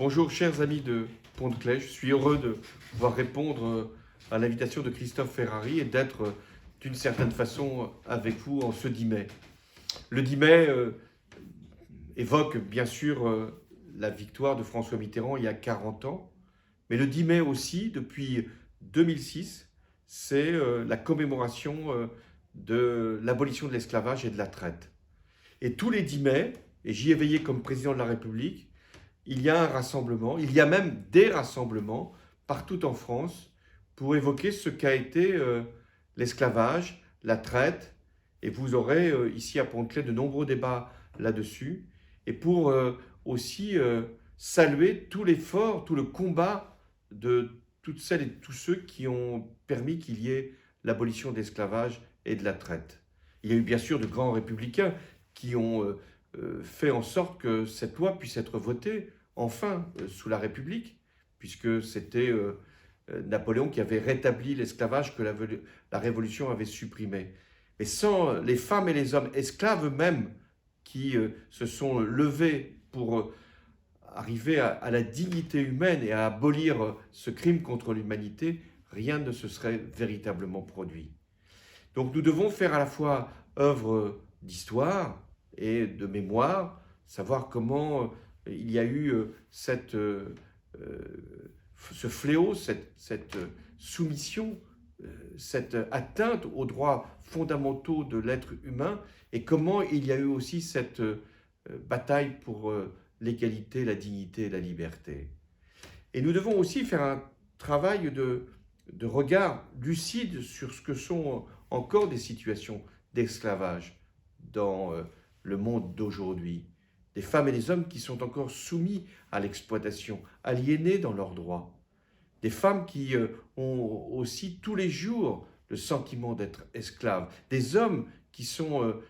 Bonjour chers amis de Pont-de-Claix, je suis heureux de pouvoir répondre à l'invitation de Christophe Ferrari et d'être d'une certaine façon avec vous en ce 10 mai. Le 10 mai évoque bien sûr la victoire de François Mitterrand il y a 40 ans, mais le 10 mai aussi, depuis 2006, c'est la commémoration de l'abolition de l'esclavage et de la traite. Et tous les 10 mai, et j'y ai veillé comme président de la République, il y a un rassemblement, il y a même des rassemblements partout en France pour évoquer ce qu'a été l'esclavage, la traite, et vous aurez ici à Pont-de-Claix de nombreux débats là-dessus, et pour aussi saluer tout l'effort, tout le combat de toutes celles et tous ceux qui ont permis qu'il y ait l'abolition de l'esclavage et de la traite. Il y a eu bien sûr de grands républicains qui ont fait en sorte que cette loi puisse être votée, enfin, sous la République, puisque c'était Napoléon qui avait rétabli l'esclavage que la Révolution avait supprimé. Mais sans les femmes et les hommes esclaves eux-mêmes qui se sont levés pour arriver à la dignité humaine et à abolir ce crime contre l'humanité, rien ne se serait véritablement produit. Donc nous devons faire à la fois œuvre d'histoire et de mémoire, savoir comment il y a eu ce fléau, cette soumission, cette atteinte aux droits fondamentaux de l'être humain, et comment il y a eu aussi cette bataille pour l'égalité, la dignité et la liberté. Et nous devons aussi faire un travail de regard lucide sur ce que sont encore des situations d'esclavage dans le monde d'aujourd'hui. Des femmes et des hommes qui sont encore soumis à l'exploitation, aliénés dans leurs droits. Des femmes qui ont aussi tous les jours le sentiment d'être esclaves. Des hommes qui sont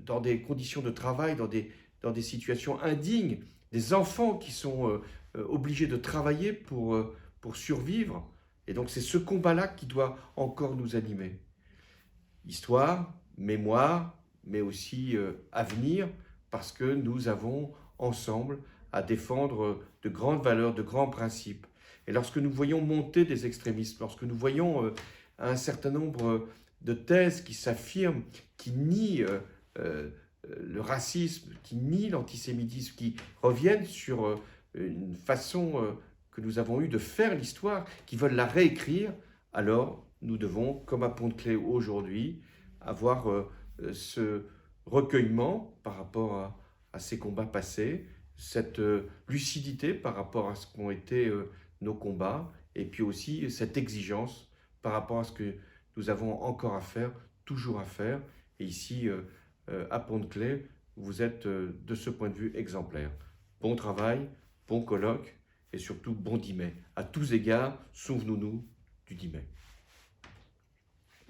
dans des conditions de travail, dans des situations indignes. Des enfants qui sont obligés de travailler pour survivre. Et donc c'est ce combat-là qui doit encore nous animer. Histoire, mémoire, mais aussi avenir, parce que nous avons ensemble à défendre de grandes valeurs, de grands principes. Et lorsque nous voyons monter des extrémistes, lorsque nous voyons un certain nombre de thèses qui s'affirment, qui nient le racisme, qui nient l'antisémitisme, qui reviennent sur une façon que nous avons eue de faire l'histoire, qui veulent la réécrire, alors nous devons, comme à Pont-de-Claix aujourd'hui, avoir ce recueillement par rapport à ces combats passés, cette lucidité par rapport à ce qu'ont été nos combats, et puis aussi cette exigence par rapport à ce que nous avons encore à faire, toujours à faire. Et ici, à Pont-de-Claix, vous êtes de ce point de vue exemplaire. Bon travail, bon colloque et surtout bon 10 mai. À tous égards, souvenons-nous du 10 mai.